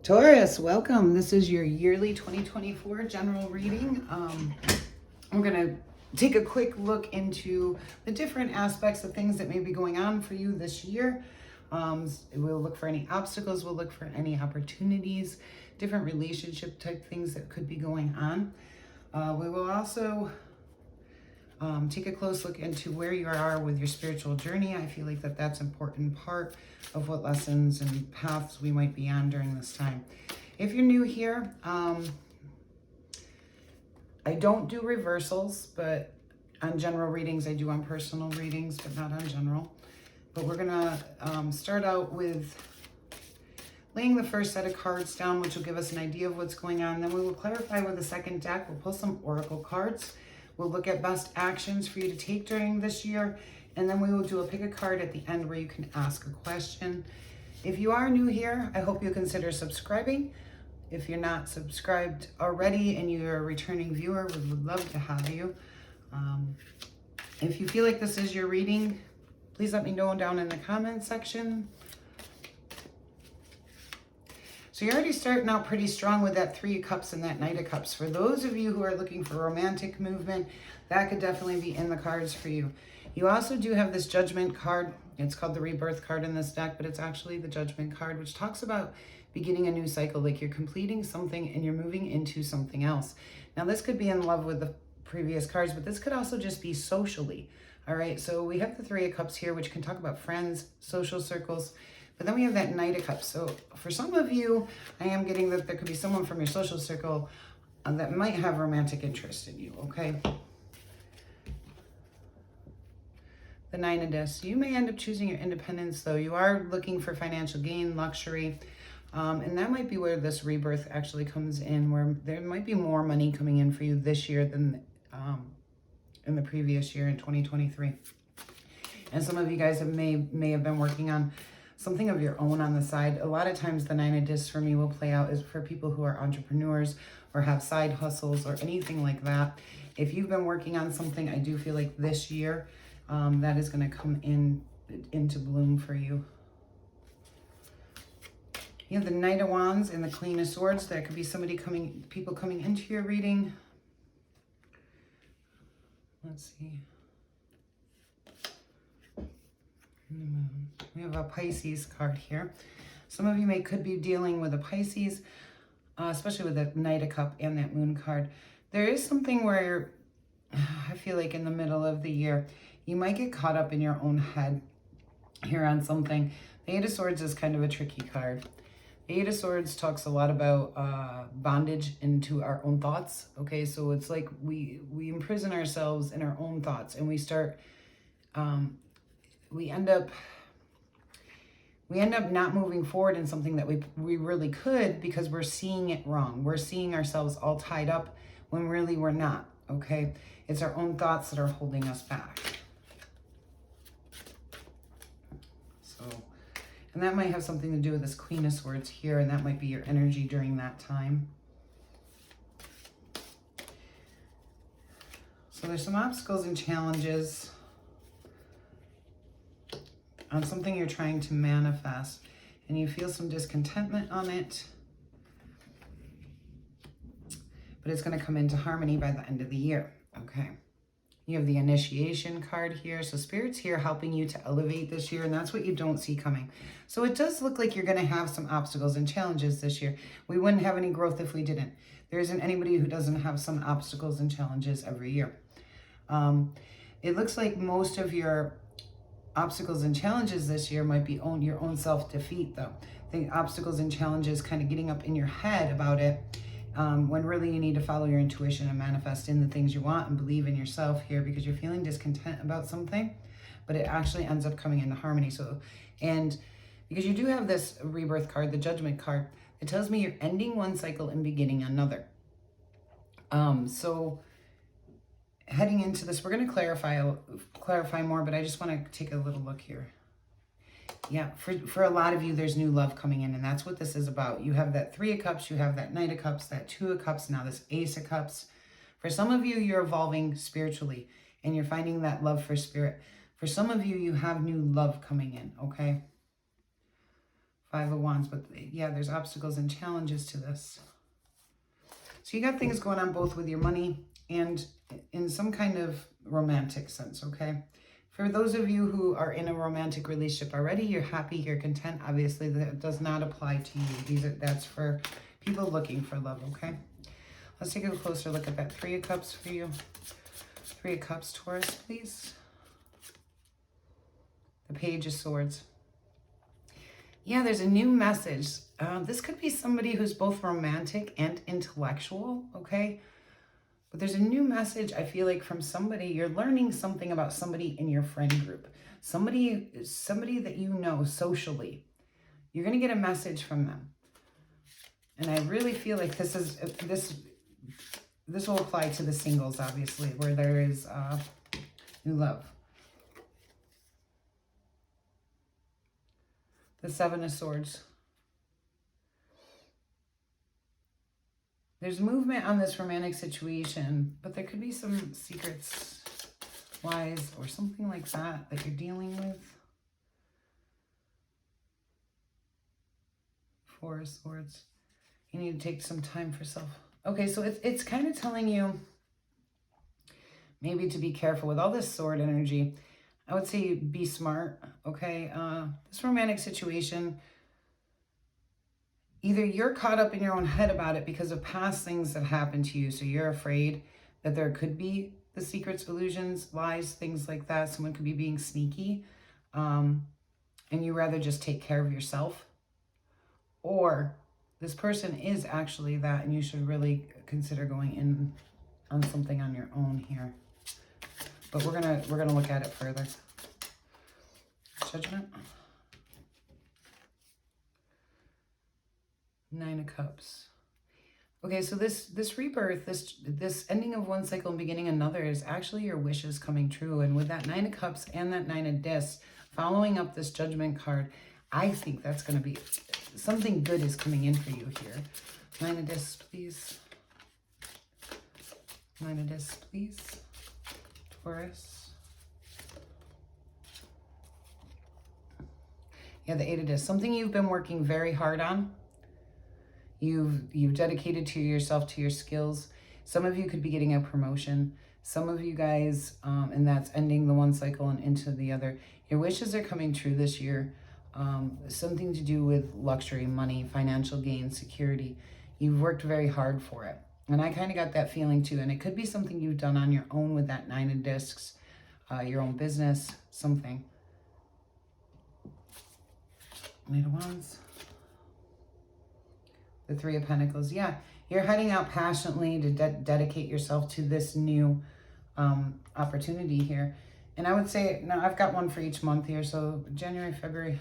Taurus, welcome. This is your yearly 2024 general reading. We're going to take a quick look into the different aspects of things that may be going on for you this year. We'll look for any obstacles, we'll look for any opportunities, different relationship type things that could be going on. We will also take a close look into where you are with your spiritual journey. I feel like that's an important part of what lessons and paths we might be on during this time. If you're new here, I don't do reversals, but on general readings, I do on personal readings, but not on general. But we're gonna start out with laying the first set of cards down, which will give us an idea of what's going on. Then we will clarify with the second deck. We'll pull some oracle cards. We'll look at best actions for you to take during this year. And then we will do a pick a card at the end where you can ask a question. If you are new here, I hope you consider subscribing. If you're not subscribed already and you're a returning viewer, we would love to have you. If you feel like this is your reading, please let me know down in the comments section. So you're already starting out pretty strong with that Three of Cups and that Knight of Cups. For those of you who are looking for romantic movement, that could definitely be in the cards for you. You also do have this Judgment card. It's called the Rebirth card in this deck, but it's actually the Judgment card, which talks about beginning a new cycle, like you're completing something and you're moving into something else. Now, this could be in love with the previous cards, but this could also just be socially. All right, so we have the Three of Cups here, which can talk about friends, social circles. But then we have that Knight of Cups. So for some of you, I am getting that there could be someone from your social circle that might have romantic interest in you, okay? The Nine of Discs. You may end up choosing your independence, though. You are looking for financial gain, luxury. And that might be where this rebirth actually comes in, where there might be more money coming in for you this year than in the previous year in 2023. And some of you guys may have been working on something of your own on the side. A lot of times the Nine of Discs for me will play out is for people who are entrepreneurs or have side hustles or anything like that. If you've been working on something, I do feel like this year that is going to come into bloom for you. You have the Knight of Wands and the Queen of Swords. That could be people coming into your reading. Let's see. We have a Pisces card here. Some of you could be dealing with a Pisces, especially with the Knight of Cups and that Moon card. There is something where I feel like in the middle of the year, you might get caught up in your own head here on something. The Eight of Swords is kind of a tricky card. The Eight of Swords talks a lot about bondage into our own thoughts. Okay, so it's like we imprison ourselves in our own thoughts, and we start, we end up not moving forward in something that we really could, because we're seeing it wrong. We're seeing ourselves all tied up when really we're not, okay? It's our own thoughts that are holding us back. So, and that might have something to do with this Queen of Swords here, and that might be your energy during that time. So there's some obstacles and challenges on something you're trying to manifest, and you feel some discontentment on it, but it's going to come into harmony by the end of the year, okay? You have the Initiation card here, so Spirit's here helping you to elevate this year, and that's what you don't see coming. So it does look like you're going to have some obstacles and challenges this year. We wouldn't have any growth if we didn't. There isn't anybody who doesn't have some obstacles and challenges every year. It looks like most of your obstacles and challenges this year might be your own self-defeat, though. The obstacles and challenges kind of getting up in your head about it, when really you need to follow your intuition and manifest in the things you want and believe in yourself here, because you're feeling discontent about something, but it actually ends up coming into harmony. So, and because you do have this Rebirth card, the Judgment card, it tells me you're ending one cycle and beginning another. So heading into this, we're going to clarify more, but I just want to take a little look here. Yeah, for a lot of you, there's new love coming in, and that's what this is about. You have that Three of Cups, you have that Knight of Cups, that Two of Cups, now this Ace of Cups. For some of you, you're evolving spiritually, and you're finding that love for spirit. For some of you, you have new love coming in, okay? Five of Wands, but yeah, there's obstacles and challenges to this. So you got things going on both with your money and in some kind of romantic sense, okay? For those of you who are in a romantic relationship already, you're happy, you're content. Obviously, that does not apply to you. That's for people looking for love, okay? Let's take a closer look at that Three of Cups for you. Three of Cups, Taurus, please. The Page of Swords. Yeah, there's a new message. This could be somebody who's both romantic and intellectual, okay? But there's a new message, I feel like, from somebody. You're learning something about somebody in your friend group. Somebody that you know socially. You're going to get a message from them. And I really feel like this will apply to the singles, obviously, where there is new love. The Seven of Swords. There's movement on this romantic situation, but there could be some secrets, lies, or something like that that you're dealing with. Four of Swords. You need to take some time for self. Okay, so it's kind of telling you maybe to be careful with all this sword energy. I would say be smart, okay? This romantic situation, either you're caught up in your own head about it because of past things that happened to you, so you're afraid that there could be the secrets, illusions, lies, things like that. Someone could be being sneaky, and you rather just take care of yourself. Or this person is actually that, and you should really consider going in on something on your own here. But we're gonna look at it further. Judgment. Nine of Cups. Okay, so this rebirth, this ending of one cycle and beginning another is actually your wishes coming true. And with that Nine of Cups and that Nine of Discs, following up this Judgment card, I think that's going to be something good is coming in for you here. Nine of Discs, please. Nine of Discs, please. Taurus. Yeah, the Eight of Discs. Something you've been working very hard on. You've dedicated to yourself, to your skills. Some of you could be getting a promotion. Some of you guys, and that's ending the one cycle and into the other. Your wishes are coming true this year. Something to do with luxury, money, financial gain, security. You've worked very hard for it. And I kind of got that feeling too. And it could be something you've done on your own with that Nine of Discs, your own business, something. Knight of Wands. The Three of Pentacles. Yeah, you're heading out passionately to dedicate yourself to this new opportunity here. And I would say, now I've got one for each month here. So January, February.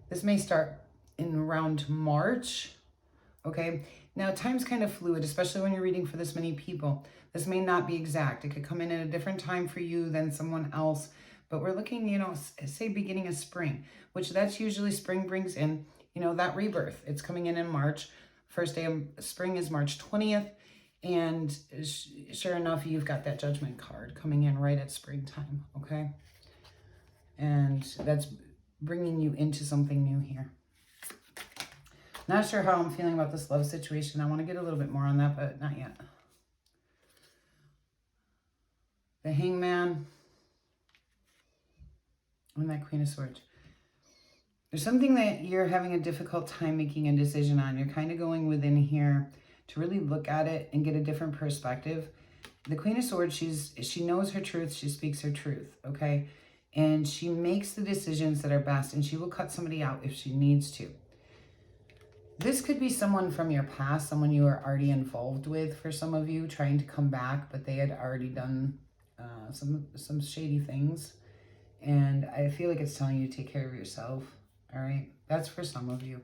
This may start in around March. Okay. Now time's kind of fluid, especially when you're reading for this many people. This may not be exact. It could come in at a different time for you than someone else. But we're looking, you know, say beginning of spring, which that's usually spring brings in, you know, that rebirth. It's coming in March. First day of spring is March 20th. And sure enough, you've got that Judgment card coming in right at springtime, okay? And that's bringing you into something new here. Not sure how I'm feeling about this love situation. I want to get a little bit more on that, but not yet. The Hangman and that Queen of Swords. There's something that you're having a difficult time making a decision on. You're kind of going within here to really look at it and get a different perspective. The Queen of Swords, she knows her truth. She speaks her truth, okay? And she makes the decisions that are best, and she will cut somebody out if she needs to. This could be someone from your past, someone you are already involved with for some of you, trying to come back, but they had already done some shady things. And I feel like it's telling you to take care of yourself, all right? That's for some of you.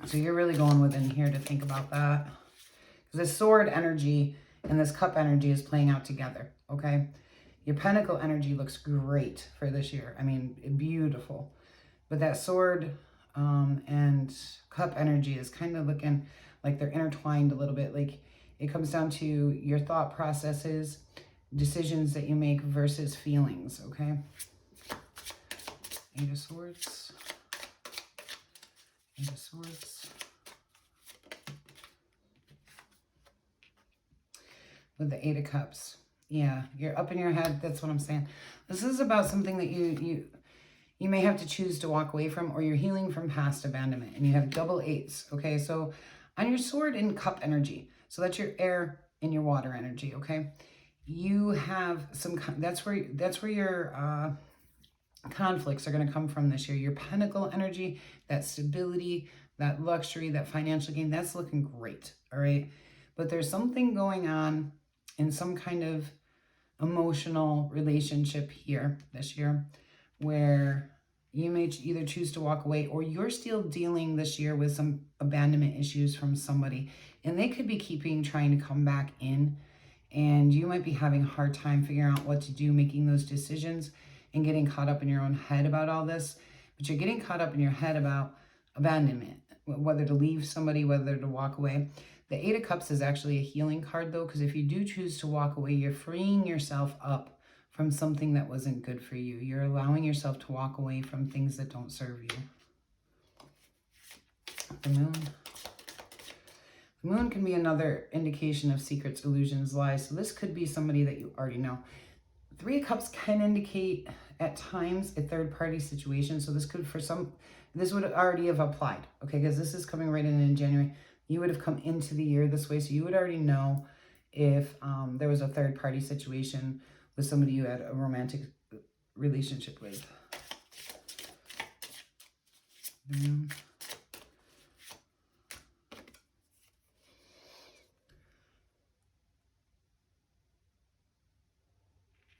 So you're really going within here to think about that. Because this sword energy and this cup energy is playing out together, okay? Your pentacle energy looks great for this year. I mean, beautiful. But that sword and cup energy is kind of looking like they're intertwined a little bit. Like it comes down to your thought processes, decisions that you make versus feelings, okay? Eight of Swords. Eight of Swords. With the Eight of Cups. Yeah, you're up in your head. That's what I'm saying. This is about something that you may have to choose to walk away from, or you're healing from past abandonment. And you have double eights. Okay, so on your sword in cup energy. So that's your air and your water energy. Okay, you have some. That's where your conflicts are going to come from this year. Your pentacle energy, that stability, that luxury, that financial gain. That's looking great. All right, but there's something going on in some kind of emotional relationship here this year where you may either choose to walk away, or you're still dealing this year with some abandonment issues from somebody, and they could be trying to come back in, and you might be having a hard time figuring out what to do, making those decisions and getting caught up in your own head about all this. But you're getting caught up in your head about abandonment, whether to leave somebody, whether to walk away. The Eight of Cups is actually a healing card, though, because if you do choose to walk away, you're freeing yourself up from something that wasn't good for you. You're allowing yourself to walk away from things that don't serve you. The Moon. The Moon can be another indication of secrets, illusions, lies. So this could be somebody that you already know. Three of Cups can indicate at times a third-party situation. So this could, this would already have applied, okay? Because this is coming right in January. You would have come into the year this way, so you would already know if there was a third-party situation with somebody you had a romantic relationship with.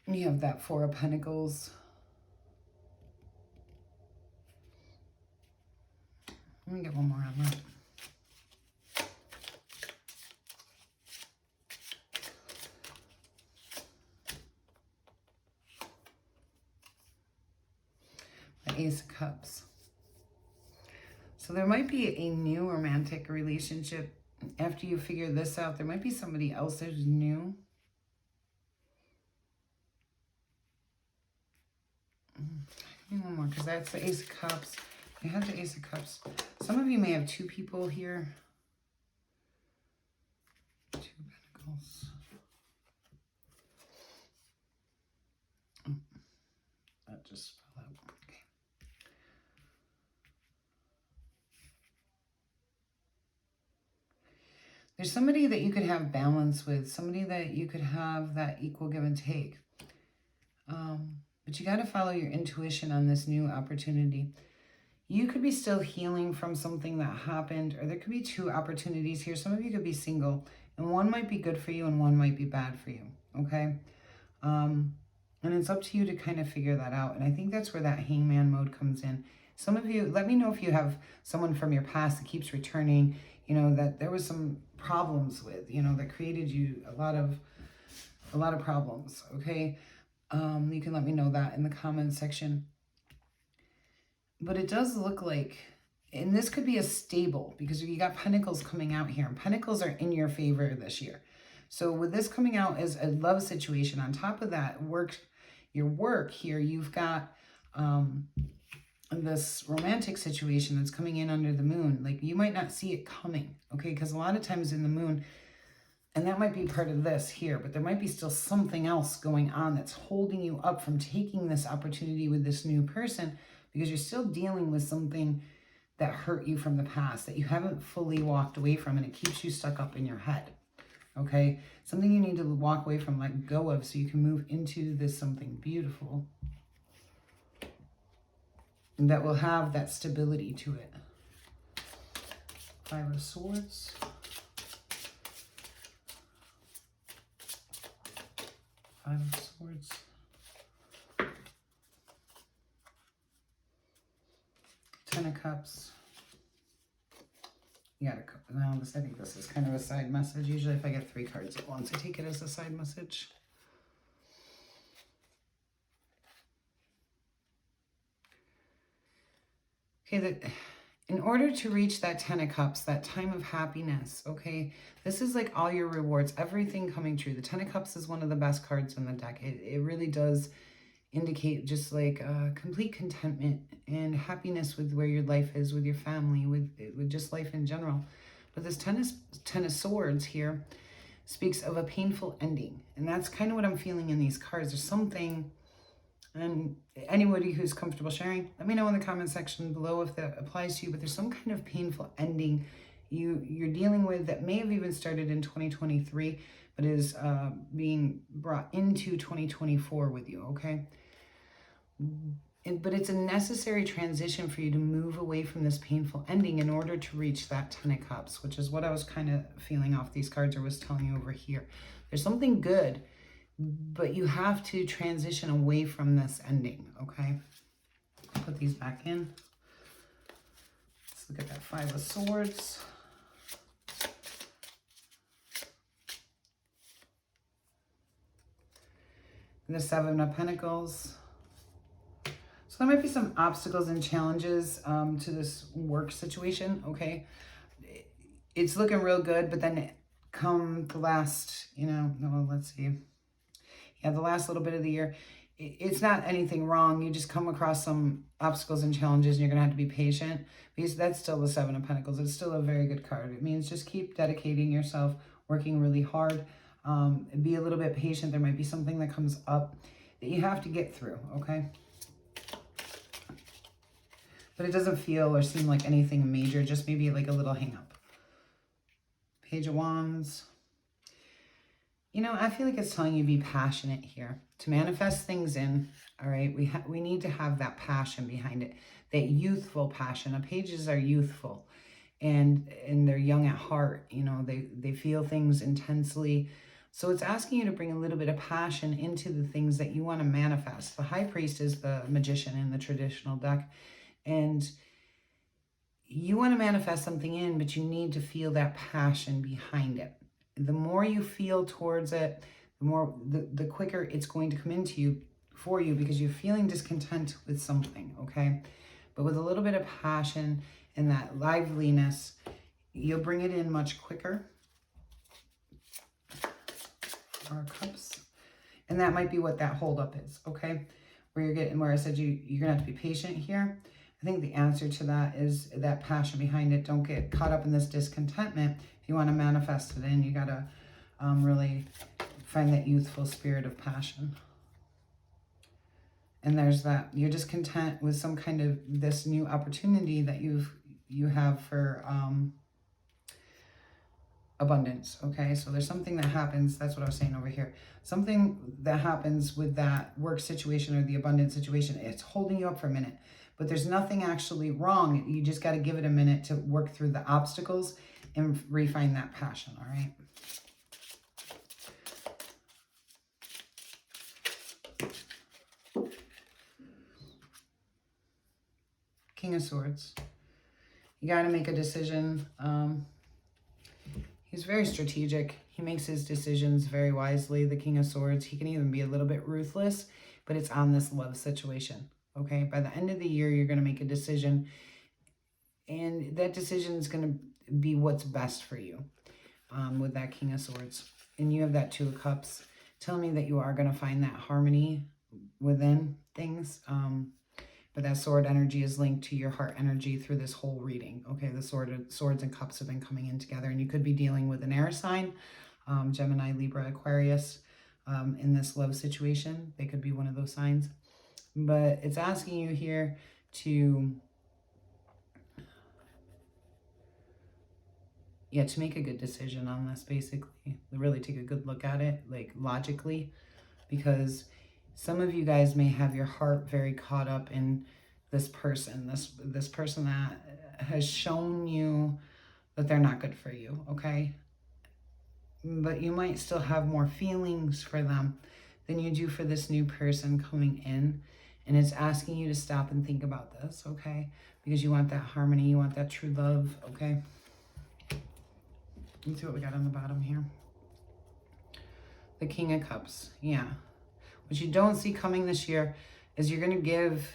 You have that Four of Pentacles. Let me get one more on that. Ace of Cups. So there might be a new romantic relationship after you figure this out. There might be somebody else who's new. Give me one more, because that's the Ace of Cups. You have the Ace of Cups. Some of you may have two people here. Two Pentacles. Oh, that just fell out. Okay. There's somebody that you could have balance with, somebody that you could have that equal give and take. But you got to follow your intuition on this new opportunity. You could be still healing from something that happened, or there could be two opportunities here. Some of you could be single, and one might be good for you and one might be bad for you, okay? And it's up to you to kind of figure that out. And I think that's where that hangman mode comes in. Some of you, let me know if you have someone from your past that keeps returning, you know, that there was some problems with, you know, that created you a lot of problems, okay? You can let me know that in the comment section. But it does look like, and this could be a stable, because you got Pentacles coming out here, and Pentacles are in your favor this year. So with this coming out as a love situation, on top of that, your work here, you've got this romantic situation that's coming in under the moon. Like, you might not see it coming, okay? Because a lot of times in the moon, and that might be part of this here, but there might be still something else going on that's holding you up from taking this opportunity with this new person, because you're still dealing with something that hurt you from the past that you haven't fully walked away from, and it keeps you stuck up in your head, okay? Something you need to walk away from, let go of, so you can move into this something beautiful that will have that stability to it. Five of Swords. Five of Swords. Ten of Cups. You got a, no, I think this is kind of a side message. Usually if I get three cards at once, I take it as a side message. Okay, in order to reach that Ten of Cups, that time of happiness, okay, this is like all your rewards, everything coming true. The Ten of Cups is one of the best cards in the deck. It really does indicate just like complete contentment and happiness with where your life is, with your family, with just life in general. But this Ten of Swords here speaks of a painful ending. And that's kind of what I'm feeling in these cards. There's something, and anybody who's comfortable sharing, let me know in the comment section below if that applies to you. But there's some kind of painful ending you're dealing with that may have even started in 2023, but is being brought into 2024 with you, okay? But it's a necessary transition for you to move away from this painful ending in order to reach that Ten of Cups, which is what I was kind of feeling off these cards, or was telling you over here. There's something good, but you have to transition away from this ending, okay? I'll put these back in. Let's look at that Five of Swords. And the Seven of Pentacles. So there might be some obstacles and challenges to this work situation, okay? It's looking real good, but then come the last, let's see. Yeah, the last little bit of the year, it's not anything wrong. You just come across some obstacles and challenges, and you're going to have to be patient. Because that's still the Seven of Pentacles. It's still a very good card. It means just keep dedicating yourself, working really hard. Be a little bit patient. There might be something that comes up that you have to get through, okay? But it doesn't feel or seem like anything major, just maybe like a little hang up. Page of Wands. I feel like it's telling you to be passionate here, to manifest things in, all right? We need to have that passion behind it, that youthful passion. Pages are youthful, and they're young at heart. They feel things intensely. So it's asking you to bring a little bit of passion into the things that you want to manifest. The High Priest is the magician in the traditional deck. And you want to manifest something in, but you need to feel that passion behind it. The more you feel towards it, the quicker it's going to come into you for you, because you're feeling discontent with something, okay? But with a little bit of passion and that liveliness, you'll bring it in much quicker. Our Cups. And that might be what that holdup is, okay? Where I said you're gonna have to be patient here. I think the answer to that is that passion behind it. Don't get caught up in this discontentment. If you want to manifest it in, you got to really find that youthful spirit of passion. And there's that. You're just content with some kind of this new opportunity that you have for abundance, okay? So there's something that happens. That's what I was saying over here. Something that happens with that work situation or the abundance situation. It's holding you up for a minute. But there's nothing actually wrong. You just got to give it a minute to work through the obstacles and refine that passion, all right? King of Swords. You got to make a decision. He's very strategic. He makes his decisions very wisely. The King of Swords, he can even be a little bit ruthless, but it's on this love situation. Okay, by the end of the year, you're going to make a decision, and that decision is going to be what's best for you with that King of Swords. And you have that Two of Cups. Tell me that you are going to find that harmony within things. But that sword energy is linked to your heart energy through this whole reading. Okay, the swords and cups have been coming in together, and you could be dealing with an air sign, Gemini, Libra, Aquarius, in this love situation. They could be one of those signs. But it's asking you here to make a good decision on this, basically. Really take a good look at it, like logically, because some of you guys may have your heart very caught up in this person, this person that has shown you that they're not good for you, okay? But you might still have more feelings for them than you do for this new person coming in. And it's asking you to stop and think about this, okay? Because you want that harmony, you want that true love, okay? Let's see what we got on the bottom here. The King of Cups, yeah. What you don't see coming this year is you're gonna give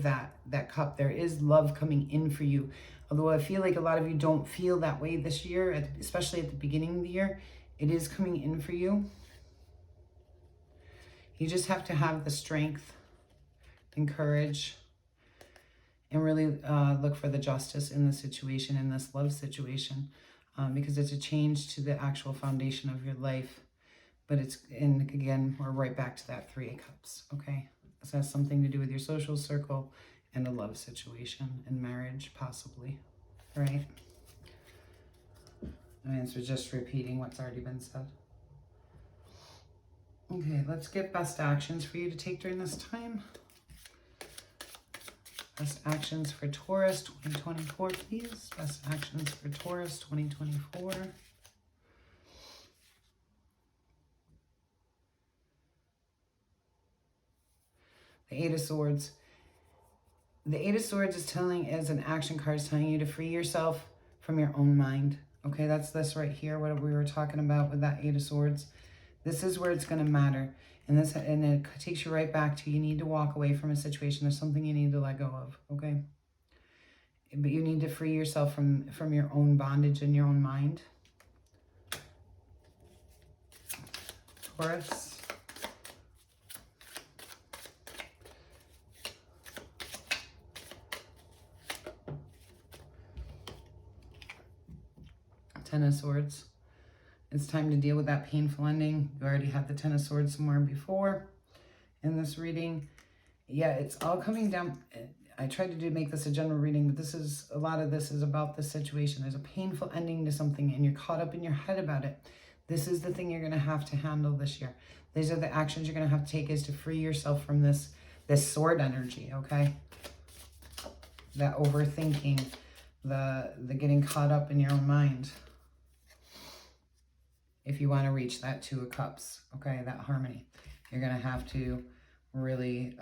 that cup. There is love coming in for you. Although I feel like a lot of you don't feel that way this year, especially at the beginning of the year, it is coming in for you. You just have to have the strength and courage and really look for the justice in the situation, in this love situation, because it's a change to the actual foundation of your life. But it's, and again, we're right back to that 3 of Cups, okay? This has something to do with your social circle and a love situation and marriage, possibly, right? I mean, it's just repeating what's already been said. Okay, let's get best actions for you to take during this time. Best actions for Taurus 2024, please. Best actions for Taurus 2024. The 8 of Swords. The 8 of Swords is telling, as an action card, is telling you to free yourself from your own mind. Okay, that's this right here, what we were talking about with that 8 of Swords. This is where it's going to matter. And it takes you right back to, you need to walk away from a situation. There's something you need to let go of, okay? But you need to free yourself from your own bondage in your own mind. Taurus. Ten of Swords. It's time to deal with that painful ending. You already had the Ten of Swords somewhere before in this reading. Yeah, it's all coming down. I tried to make this a general reading, but this is, a lot of this is about the situation. There's a painful ending to something and you're caught up in your head about it. This is the thing you're going to have to handle this year. These are the actions you're going to have to take, is to free yourself from this sword energy, okay? That overthinking, the getting caught up in your own mind. If you want to reach that 2 of Cups, okay, that harmony, you're going to have to really,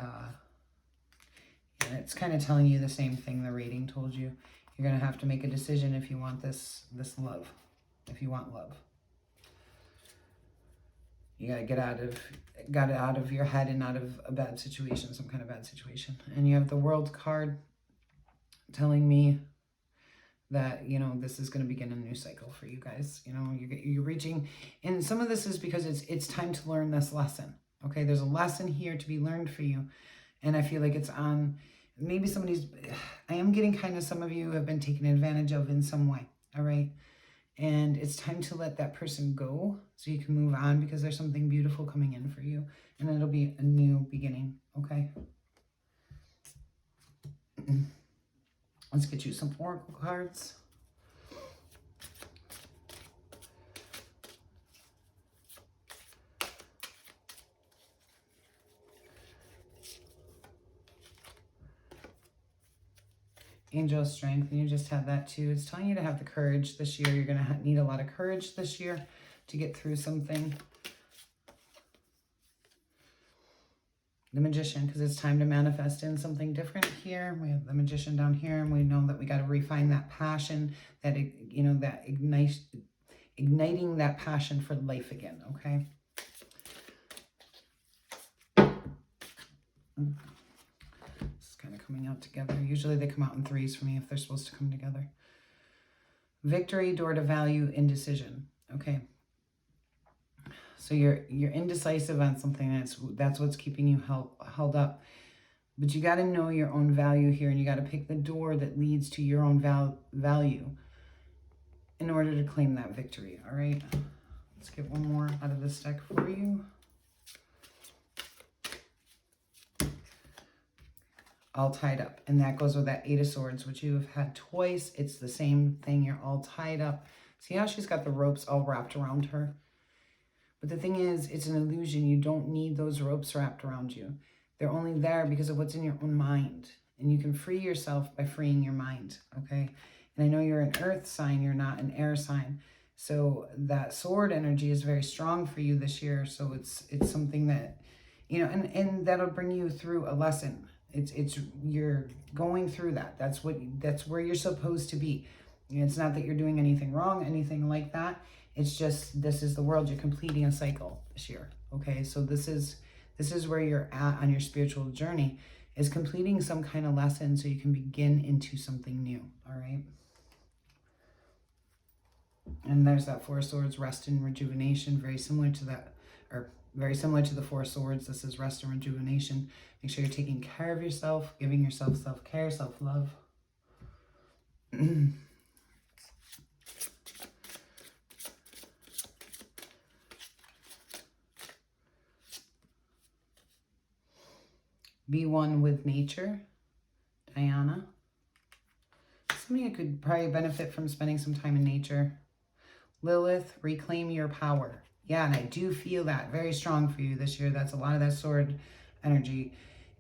and it's kind of telling you the same thing the reading told you. You're going to have to make a decision if you want this love, if you want love. You got to get out of your head and out of a bad situation, some kind of bad situation. And you have the World card telling me that, you know, this is going to begin a new cycle for you guys. You know, you're reaching, and some of this is because it's time to learn this lesson. Okay, there's a lesson here to be learned for you. And I feel like it's on, maybe I am getting kind of, some of you have been taken advantage of in some way. All right. And it's time to let that person go so you can move on, because there's something beautiful coming in for you. And it'll be a new beginning. Okay. Let's get you some oracle cards. Angel of Strength, and you just had that too. It's telling you to have the courage this year. You're going to need a lot of courage this year to get through something. The Magician, because it's time to manifest in something different here. We have the Magician down here, and we know that we got to refine that passion, that, you know, that igniting that passion for life again, okay? It's kind of coming out together. Usually they come out in 3s for me if they're supposed to come together. Victory, door to value, indecision, okay? So you're indecisive on something. That's what's keeping you held up. But you got to know your own value here, and you got to pick the door that leads to your own value in order to claim that victory. All right. Let's get one more out of this deck for you. All tied up, and that goes with that 8 of Swords, which you have had twice. It's the same thing. You're all tied up. See how she's got the ropes all wrapped around her? But the thing is, it's an illusion. You don't need those ropes wrapped around you. They're only there because of what's in your own mind. And you can free yourself by freeing your mind, okay? And I know you're an earth sign. You're not an air sign. So that sword energy is very strong for you this year. So it's something that, you know, and that'll bring you through a lesson. You're going through that. That's where you're supposed to be. It's not that you're doing anything wrong, anything like that. It's just, this is the world. You're completing a cycle this year. Okay. So this is where you're at on your spiritual journey, is completing some kind of lesson so you can begin into something new. All right. And there's that 4 of Swords, rest and rejuvenation, very similar to that, or Very similar to the Four Swords. This is rest and rejuvenation. Make sure you're taking care of yourself, giving yourself self-care, self-love. Be one with nature, Diana. Somebody who could probably benefit from spending some time in nature. Lilith, reclaim your power. Yeah, and I do feel that very strong for you this year. That's a lot of that sword energy.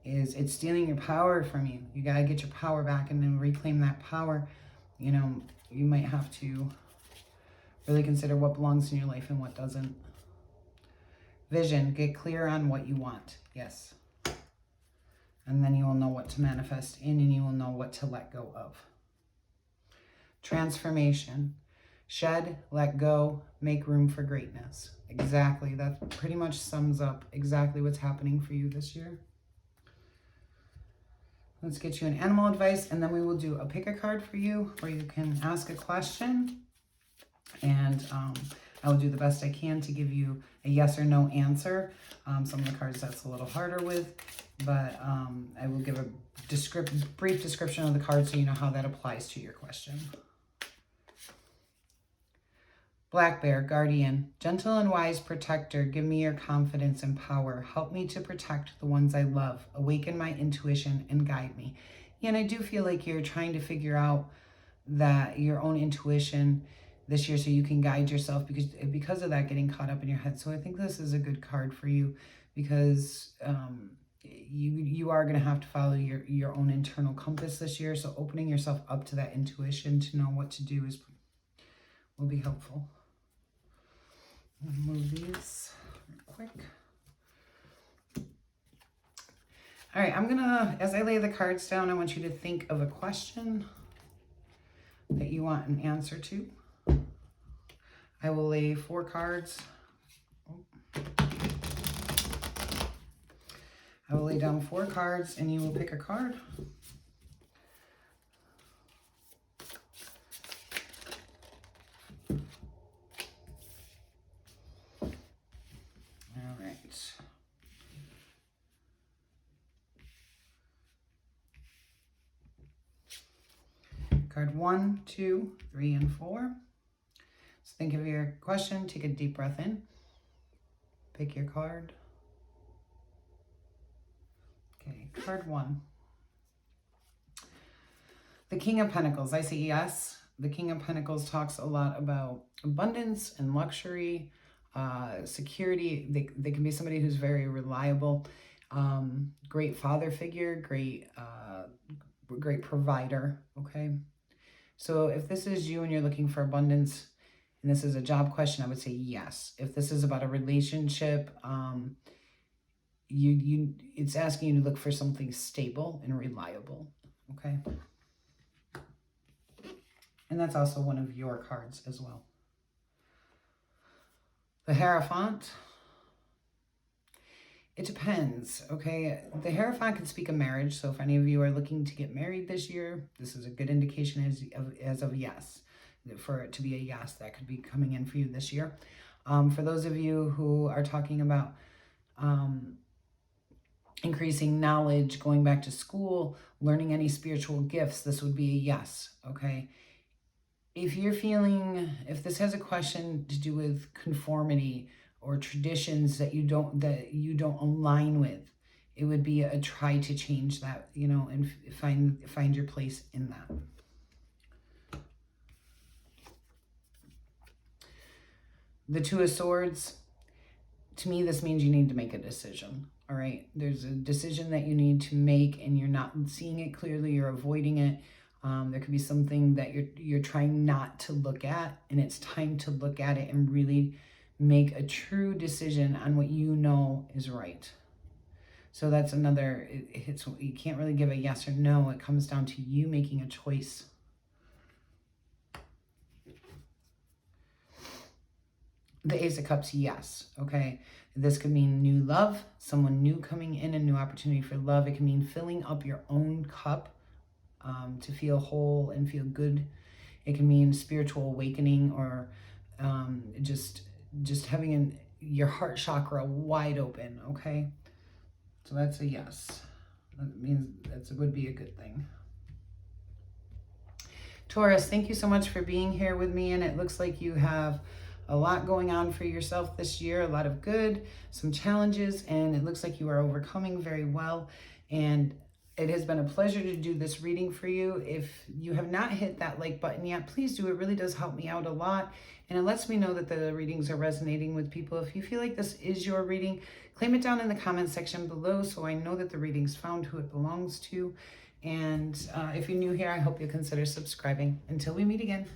Is it's stealing your power from you. You got to get your power back and then reclaim that power. You know, you might have to really consider what belongs in your life and what doesn't. Vision, get clear on what you want. Yes. And then you will know what to manifest in and you will know what to let go of. Transformation. Shed, let go, make room for greatness. Exactly. That pretty much sums up exactly what's happening for you this year. Let's get you an animal advice, and then we will do a pick a card for you where you can ask a question. And I will do the best I can to give you a yes or no answer. Some of the cards that's a little harder with, but I will give a brief description of the card so you know how that applies to your question. Black Bear, Guardian, gentle and wise protector, give me your confidence and power. Help me to protect the ones I love. Awaken my intuition and guide me. Yeah, and I do feel like you're trying to figure out that your own intuition this year so you can guide yourself because of that getting caught up in your head. So I think this is a good card for you because you are going to have to follow your own internal compass this year. So opening yourself up to that intuition to know what to do will be helpful. I'll move these real quick. All right, I'm gonna, as I lay the cards down, I want you to think of a question that you want an answer to. I will lay 4 cards. I will lay down 4 cards and you will pick a card. Card 1, 2, 3, and 4. So think of your question. Take a deep breath in. Pick your card. Okay, card 1. The King of Pentacles. I say yes. The King of Pentacles talks a lot about abundance and luxury, security. They can be somebody who's very reliable, great father figure, great provider, okay? So if this is you and you're looking for abundance, and this is a job question, I would say yes. If this is about a relationship, it's asking you to look for something stable and reliable, okay? And that's also one of your cards as well. The Hierophant. It depends, okay? The Hierophant can speak of marriage, so if any of you are looking to get married this year, this is a good indication as of yes. For it to be a yes, that could be coming in for you this year. For those of you who are talking about increasing knowledge, going back to school, learning any spiritual gifts, this would be a yes, okay? If you're feeling, if this has a question to do with conformity or traditions that you don't align with, it would be a try to change that, you know, and find your place in that. The Two of Swords, to me, this means you need to make a decision, all right? There's a decision that you need to make and you're not seeing it clearly, you're avoiding it. There could be something that you're trying not to look at, and it's time to look at it and really make a true decision on what you know is right. So that's another, you can't really give a yes or no. It comes down to you making a choice. The Ace of Cups, yes, okay? This could mean new love, someone new coming in, a new opportunity for love. It can mean filling up your own cup to feel whole and feel good. It can mean spiritual awakening or just having your heart chakra wide open, okay? So that's a yes. That means that would be a good thing. Taurus, thank you so much for being here with me. And it looks like you have a lot going on for yourself this year, a lot of good, some challenges, and it looks like you are overcoming very well. And it has been a pleasure to do this reading for you. If you have not hit that like button yet, please do. It really does help me out a lot. And it lets me know that the readings are resonating with people. If you feel like this is your reading, claim it down in the comment section below so I know that the reading's found who it belongs to. And if you're new here, I hope you consider subscribing. Until we meet again.